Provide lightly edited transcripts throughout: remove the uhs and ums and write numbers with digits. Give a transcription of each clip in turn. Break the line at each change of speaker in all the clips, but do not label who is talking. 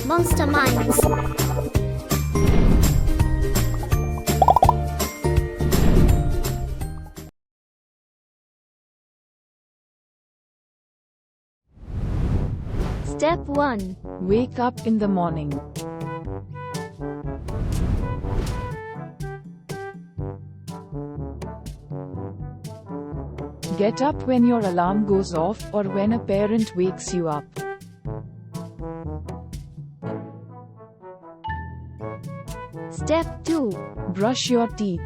Monster Minds. Step 1.
Wake up in the morning. Get up when your alarm goes off or when a parent wakes you up.
Step 2.
Brush your teeth.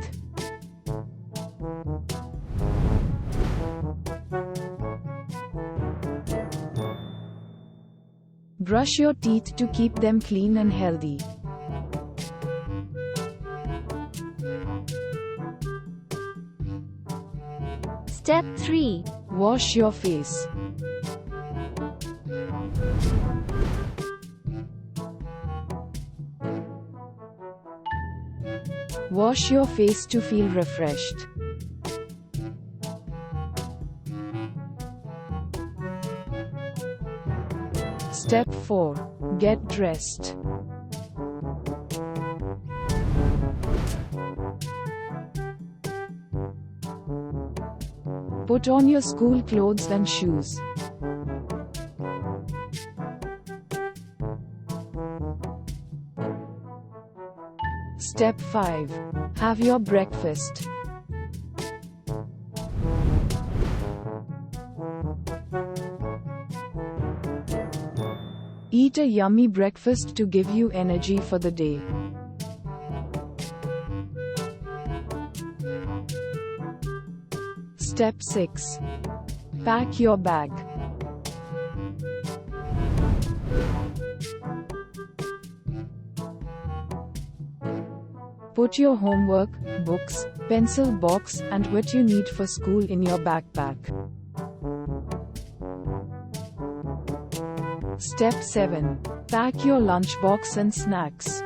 Brush your teeth to keep them clean and healthy.
Step 3.
Wash your face. Wash your face to feel refreshed. Step 4. Get dressed. Put on your school clothes and shoes. Step 5. Have your breakfast. Eat a yummy breakfast to give you energy for the day. Step 6. Pack your bag. Put your homework, books, pencil box, and what you need for school in your backpack. Step 7. Pack your lunchbox and snacks.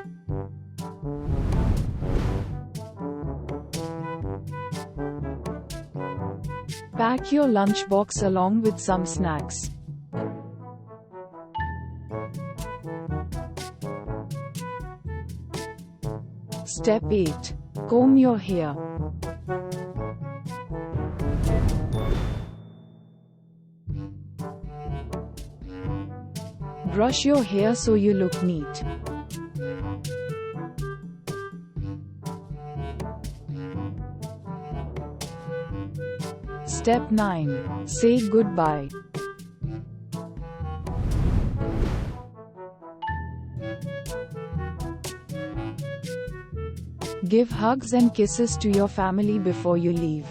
Pack your lunchbox along with some snacks. Step 8. Comb your hair. Brush your hair so you look neat. Step 9. Say goodbye. Give hugs and kisses to your family before you leave.